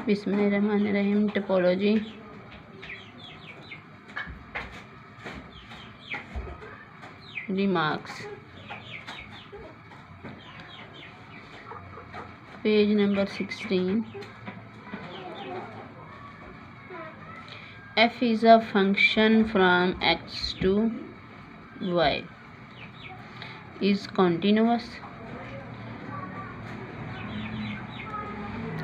बिस्मिल्लाहिर्रहमानिर्रहीम। Topology remarks, page number 16। f is a function from x to y is continuous।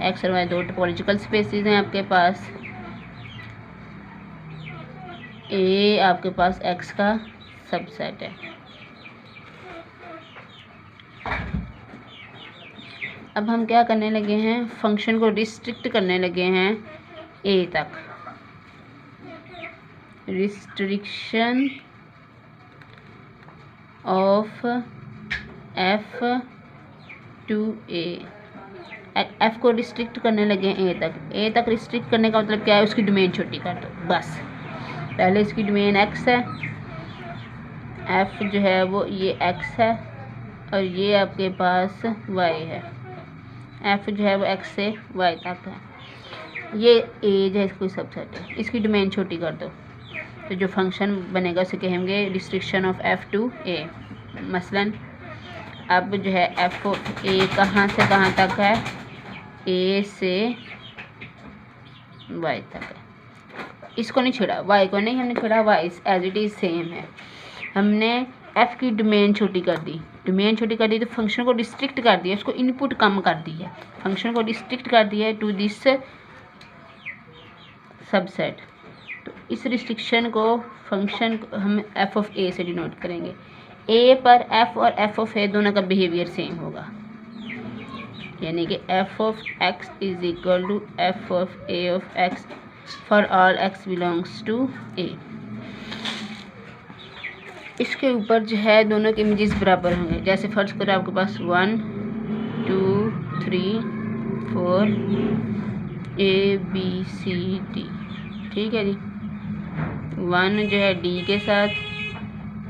X और Y दो topological spaces हैं आपके पास। ए आपके पास एक्स का सबसेट है। अब हम क्या करने लगे हैं, फंक्शन को रिस्ट्रिक्ट करने लगे हैं ए तक। Restriction of F two A. F को रिस्ट्रिक्ट करने लगे हैं ए तक। ए तक रिस्ट्रिक्ट करने का मतलब क्या है, उसकी डोमेन छोटी कर दो बस। पहले इसकी डोमेन एक्स है, एफ जो है वो ये एक्स है और ये आपके पास वाई है। एफ जो है वो एक्स से वाई तक है। ये ए जो है इसको सबसेट है, इसकी डोमेन छोटी कर दो तो जो फंक्शन बनेगा उसे कहेंगे रिस्ट्रिक्शन ऑफ एफ टू ए। मसलन अब जो है एफ ए कहाँ से कहाँ तक है, ए से वाई तक है। इसको नहीं छोड़ा, वाई को नहीं हमने छोड़ा, Y as it is same है। हमने एफ की डोमेन छोटी कर दी, डोमेन छोटी कर दी तो फंक्शन को रिस्ट्रिक्ट कर दिया, उसको इनपुट कम कर दी है, फंक्शन को रिस्ट्रिक्ट कर दिया है टू दिस सबसेट। तो इस रिस्ट्रिक्शन को फंक्शन हम एफ ऑफ ए से डिनोट करेंगे। ए पर एफ और एफ ऑफ ए दोनों का बिहेवियर सेम होगा, यानी कि F of X is equal to F of A of X for all X belongs to A. इसके ऊपर जो है दोनों के इमेजेस बराबर होंगे। जैसे फर्स्ट करो आपके पास 1 2 3 4 ए बी सी डी, ठीक है जी। 1 जो है डी के साथ,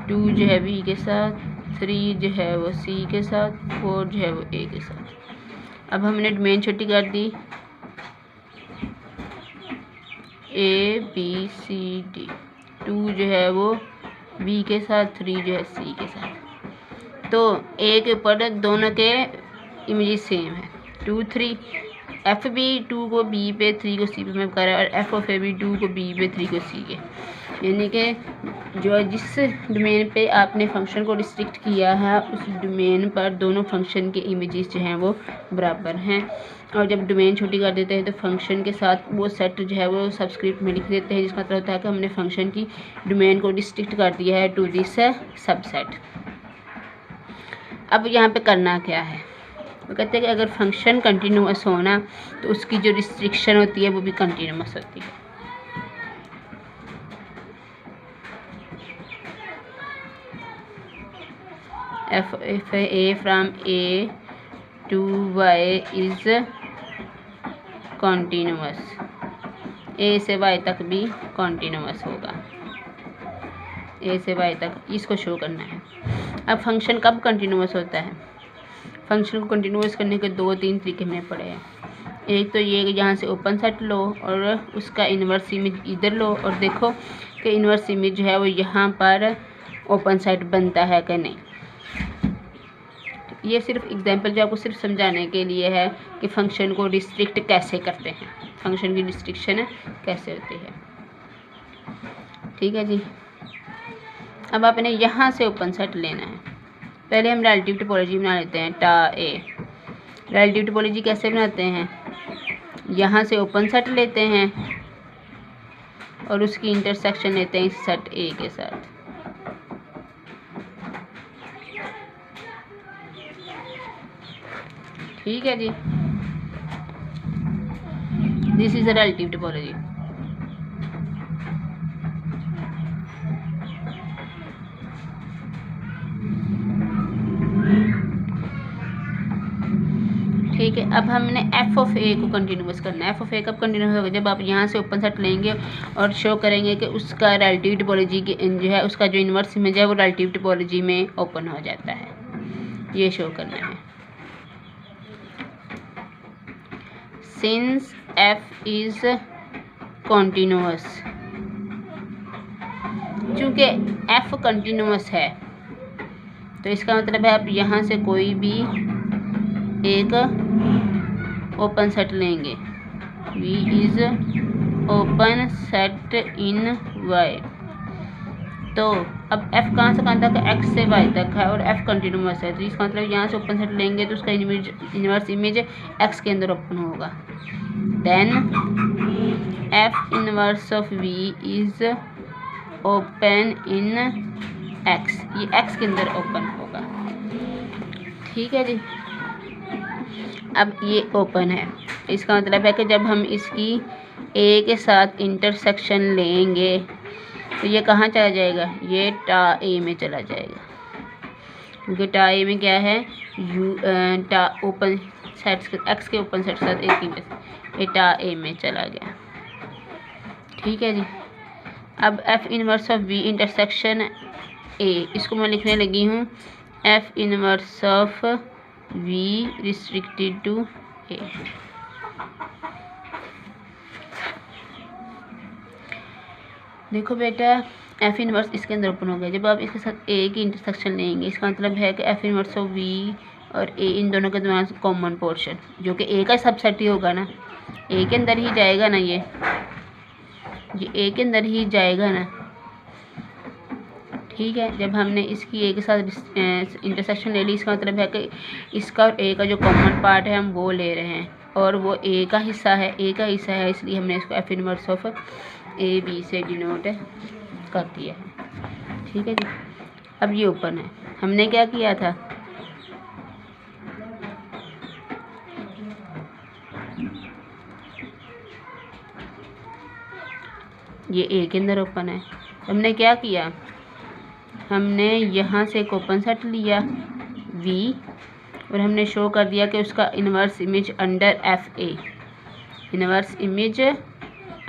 2 जो है बी के साथ, 3 जो है वो सी के साथ, 4 जो है वो ए के साथ। अब हमने डोमेन छोटी कर दी, ए बी सी डी। 2 जो है वो बी के साथ, 3 जो है सी के साथ। तो ए के ऊपर दोनों के इमेजेस सेम है। 2 3 एफ भी 2 को बी पे 3 को सी पे मैप कर रहा है और एफ ऑफ ए भी 2 को बी पे 3 को सी के, यानी कि जो जिस डोमेन पे आपने फंक्शन को रिस्ट्रिक्ट किया है उस डोमेन पर दोनों फंक्शन के इमेजेस जो हैं वो बराबर हैं। और जब डोमेन छोटी कर देते हैं तो फंक्शन के साथ वो सेट जो है वो सबस्क्रिप्ट में लिख देते हैं, जिसका मतलब होता है कि हमने फंक्शन की डोमेन को रिस्ट्रिक्ट कर दिया है टू दिस सबसेट। अब यहाँ पे करना क्या है, वो कहते हैं कि अगर फंक्शन कंटिन्यूअस होना तो उसकी जो रिस्ट्रिक्शन होती है वो भी कंटिन्यूअस होती है। F A from A to Y is continuous, A से वाई तक भी कॉन्टीन्यूअस होगा, ए से वाई तक इसको शो करना है। अब फंक्शन कब कंटिन्यूअस होता है, फंक्शन को कंटिन्यूअस करने के 2-3 तरीके हमने पढ़े हैं। एक तो ये कि यहाँ से ओपन सेट लो और उसका इन्वर्स इमेज इधर लो और देखो कि इन्वर्स इमेज जो है वो यहाँ पर ओपन सेट बनता है कि नहीं। ये सिर्फ एग्जांपल जो आपको सिर्फ समझाने के लिए है कि फंक्शन को रिस्ट्रिक्ट कैसे करते हैं, फंक्शन की रिस्ट्रिक्शन कैसे होती है, ठीक है जी। अब आपने यहाँ से ओपन सेट लेना है। पहले हम रिलेटिव टोपोलॉजी बना लेते हैं, टा ए। रिलेटिव टोपोलॉजी कैसे बनाते हैं, यहाँ से ओपन सेट लेते हैं और उसकी इंटरसेक्शन लेते हैं इस सेट ए के साथ। ठीक है जी, this is a relative topology. ठीक है, अब हमने एफ ऑफ ए को कंटिन्यूअस करना है। एफ ऑफ ए कब कंटिन्यूअस होगा, जब आप यहाँ से ओपन सेट लेंगे और शो करेंगे कि उसका रिलेटिव टोपोलॉजी की जो है उसका जो इन्वर्स इमेज है वो रिलेटिव टोपोलॉजी में ओपन हो जाता है, ये शो करना है। सिंस एफ इज़ कॉन्टीन्यूअस, चूँकि एफ कंटिन्यूअस है तो इसका मतलब है आप यहाँ से कोई भी एक ओपन सेट लेंगे, V is open set in Y। तो अब f कहाँ से कहाँ तक है, x से y तक है और f कंटिन्यूअस है, तो इसका मतलब यहाँ से ओपन सेट लेंगे तो उसका इन्वर्स इमेज x के अंदर ओपन होगा। Then f inverse of v is open in x, ये x के अंदर ओपन होगा। ठीक है जी, अब ये ओपन है, इसका मतलब है कि जब हम इसकी a के साथ इंटरसेक्शन लेंगे तो ये कहाँ चला जाएगा, ये टा ए में चला जाएगा, क्योंकि टा ए में क्या है, टा ओपन सेट्स एक्स के ओपन सेट के साथ एक ही, ये टा ए में चला गया। ठीक है जी, अब F inverse of V intersection A, इसको मैं लिखने लगी हूँ F inverse of V restricted to A. देखो बेटा, एफ इनवर्स इसके अंदर ओपन हो गया। जब आप इसके साथ ए की इंटरसेक्शन लेंगे, इसका मतलब है कि एफ इनवर्स ऑफ वी और ए इन दोनों के दरमियान कॉमन पोर्शन, जो कि ए का सबसेट ही होगा ना, ए के अंदर ही जाएगा ना, ये ए के अंदर ही जाएगा ना। ठीक है, जब हमने इसकी ए के साथ इंटरसेक्शन ले ली, इसका मतलब है कि इसका और ए का जो कॉमन पार्ट है हम वो ले रहे हैं, और वो ए का हिस्सा है, इसलिए हमने इसको F inverse of A B से डिनोट कर दिया है। ठीक है जी, अब ये ओपन है, हमने क्या किया था, ये ए के अंदर ओपन है, हमने क्या किया, हमने यहाँ से एक ओपन सेट लिया V और हमने शो कर दिया कि उसका inverse image under F A, inverse image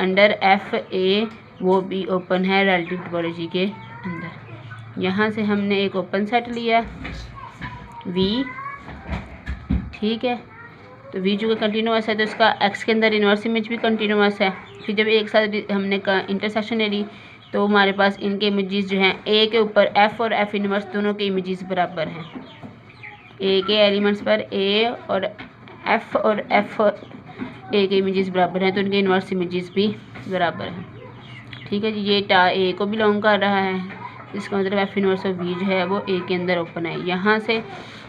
under F A वो भी ओपन है रिलेटिव टोपोलॉजी के अंदर। यहाँ से हमने एक ओपन सेट लिया V, ठीक है, तो V जो कि कंटिन्यूअस है तो उसका x के अंदर इन्वर्स इमेज भी कंटिन्यूअस है। फिर जब एक साथ हमने इंटरसेक्शन ले ली तो हमारे पास इनके इमेजेस जो हैं, ए के ऊपर f और f इनवर्स दोनों के इमेजेस बराबर हैं, ए के एलिमेंट्स पर a और f ए के इमेजेस बराबर हैं, तो उनके इन्वर्स इमेजेस भी बराबर हैं। ठीक है जी, ये टा ए को बिलोंग कर रहा है, इसका मतलब एफ इनवर्स ऑफ वी जो है वो ए के अंदर ओपन है। यहाँ से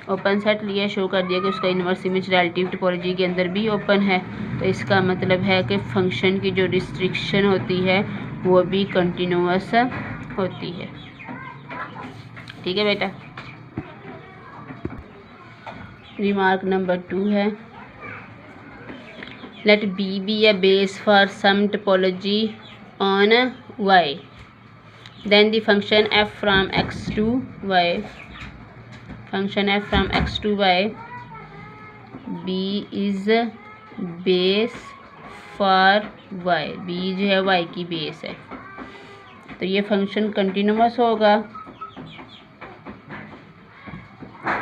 ओपन सेट लिया, शो कर दिया कि उसका इन्वर्स इमेज रिलेटिव टोपोलॉजी के अंदर भी ओपन है, तो इसका मतलब है कि फंक्शन की जो रिस्ट्रिक्शन होती है वो भी कंटिन्यूअस होती है। ठीक है बेटा, रिमार्क नंबर 2 है, let B be a base for some topology on y, then the function f from x to y, function f from x to y, b is base for y, b जो है y की base है, तो ये function continuous होगा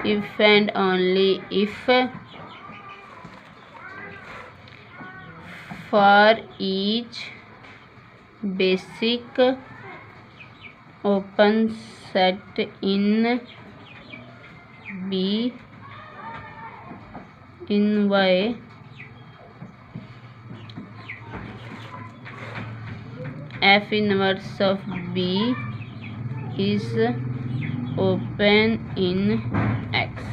if and only if for each basic open set in B in Y f inverse of B is open in X।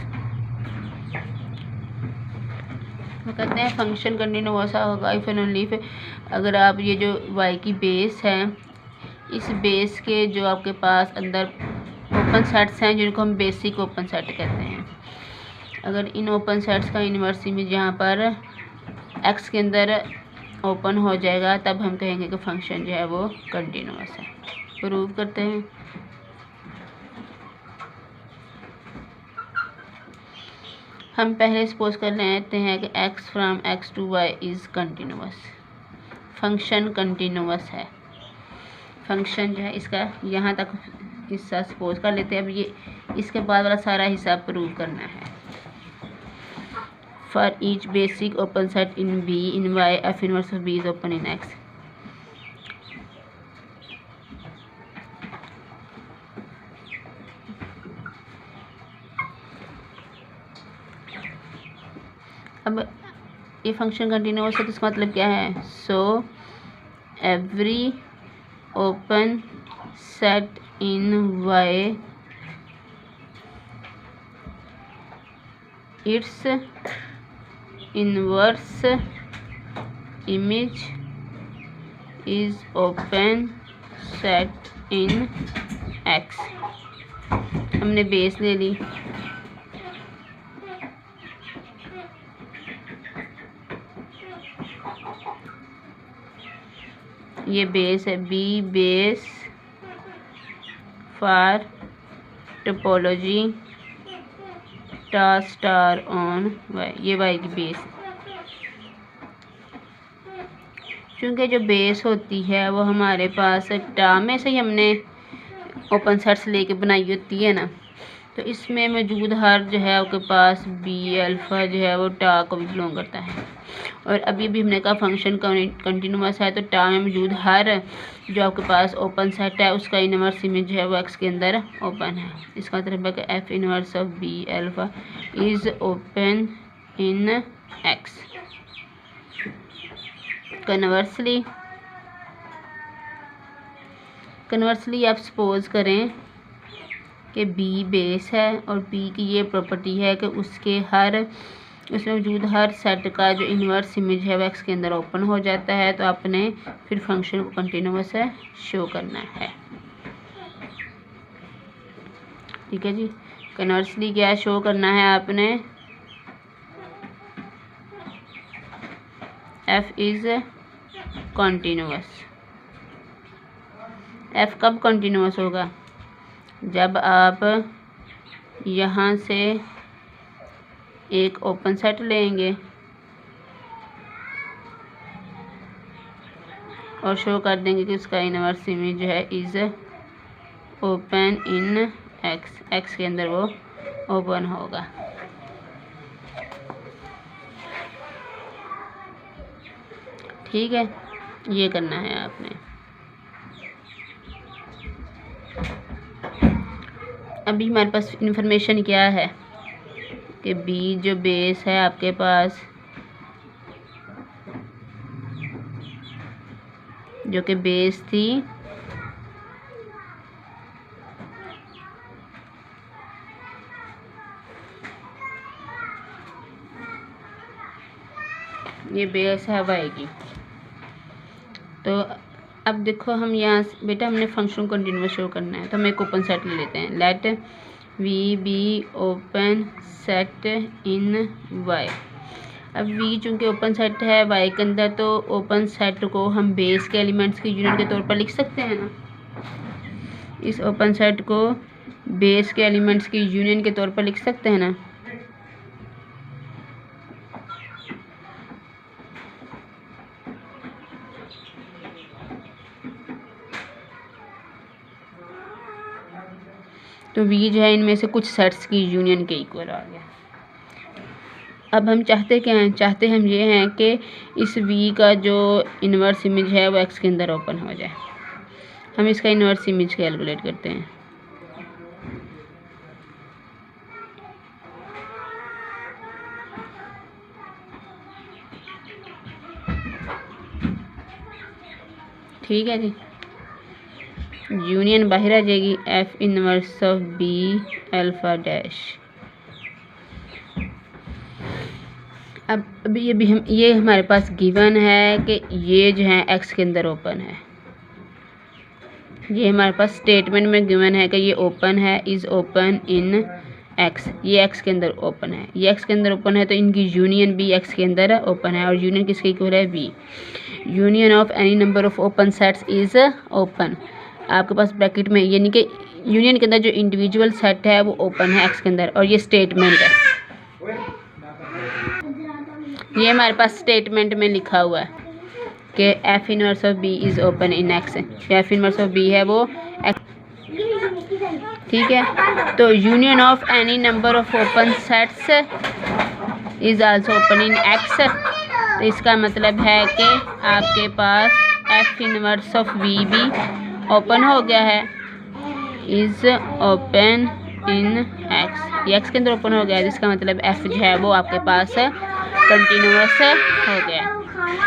वो कहते हैं फंक्शन कंटिन्यूअस होगा इफ एंड ओनली इफ, अगर आप ये जो y की बेस है, इस बेस के जो आपके पास अंदर ओपन सेट्स हैं जिनको हम बेसिक ओपन सेट कहते हैं, अगर इन ओपन सेट्स का इन्वर्स इमेज यहाँ पर x के अंदर ओपन हो जाएगा, तब हम कहेंगे कि फंक्शन जो है वो कंटिन्यूअस है। प्रूव करते हैं। हम पहले सपोज कर लेते हैं कि x from x to y is continuous, function continuous है, फंक्शन जो है इसका यहाँ तक हिस्सा सपोज कर लेते हैं। अब ये इसके बाद वाला सारा हिस्सा प्रूव करना है। for each basic open set in B in Y, F inverse of B is open in X. अब ये फंक्शन कंटिन्यूअस है तो इसका मतलब क्या है? So every open set in Y its inverse image is open set in X. हमने base ले ली, ये बेस है B बेस फॉर टोपोलॉजी टा स्टार ऑन Y, ये Y की बेस। क्योंकि जो बेस होती है वो हमारे पास टा में से ही हमने ओपन सेट्स लेके बनाई होती है ना, तो इसमें मौजूद हर जो है आपके पास बी अल्फ़ा जो है वो टा को भी बिलोंग करता है। और अभी भी हमने कहा फंक्शन कंटिन्यूअस है तो टा में मौजूद हर जो आपके पास ओपन सेट है उसका इनवर्स इमेज जो है वो एक्स के अंदर ओपन है। इसका मतलब है कि F inverse of B alpha is open in X. Conversely आप सपोज करें कि बी बेस है और बी की ये प्रॉपर्टी है कि उसमें मौजूद हर सेट का जो इन्वर्स इमेज है वो एक्स के अंदर ओपन हो जाता है, तो आपने फिर फंक्शन को कंटिन्यूअस है शो करना है। ठीक है जी, कन्वर्सली क्या शो करना है आपने? F is continuous. एफ कब कॉन्टीन्यूअस होगा? जब आप यहाँ से एक ओपन सेट लेंगे और शो कर देंगे कि उसका इनवर्स इमेज जो है is open in x, x के अंदर वो ओपन होगा। ठीक है, ये करना है आपने। अभी हमारे पास इंफॉर्मेशन क्या है कि बी जो बेस है आपके पास, जो कि बेस थी ये बेस है वाई की। तो अब देखो हम यहाँ से बेटा हमने फंक्शन कंटिन्यूअस शो करना है तो हम एक ओपन सेट ले लेते हैं। Let V be open set in Y. अब वी चूँकि ओपन सेट है वाई के अंदर, तो ओपन सेट को हम बेस के एलिमेंट्स की यूनियन के तौर पर लिख सकते हैं ना। इस ओपन सेट को बेस के एलिमेंट्स की यूनियन के तौर पर लिख सकते हैं ना। तो वी जो है इनमें से कुछ सेट्स की यूनियन के इक्वल आ गया। अब हम चाहते क्या हैं? चाहते हम ये हैं कि इस वी का जो इन्वर्स इमेज है वो एक्स के अंदर ओपन हो जाए। हम इसका इन्वर्स इमेज कैलकुलेट करते हैं। ठीक है जी, यूनियन बाहर आ जाएगी F inverse of B alpha dash. अब अभी ये हमारे पास गिवन है कि ये जो है एक्स के अंदर ओपन है। ये हमारे पास स्टेटमेंट में गिवन है कि ये ओपन है, इज़ ओपन इन एक्स। ये एक्स के अंदर ओपन है, ये एक्स के अंदर ओपन है, तो इनकी यूनियन भी एक्स के अंदर ओपन है। और यूनियन किसके इक्वल है? B. Union of any number of open sets is open. आपके पास ब्रैकेट में यानी कि यूनियन के अंदर जो इंडिविजुअल सेट है वो ओपन है एक्स के अंदर। और ये स्टेटमेंट है, ये हमारे पास स्टेटमेंट में लिखा हुआ है कि F inverse of B is open in X. F inverse of B है वो एक्स। ठीक है, तो union of any number of open sets is also open in X, तो इसका मतलब है कि आपके पास एफ इनवर्स ऑफ वी भी ओपन हो गया है। इज़ ओपन इन एक्स, ये एक्स के अंदर ओपन हो गया है, जिसका मतलब एफ जो है वो आपके पास कंटिन्यूअस हो गया है।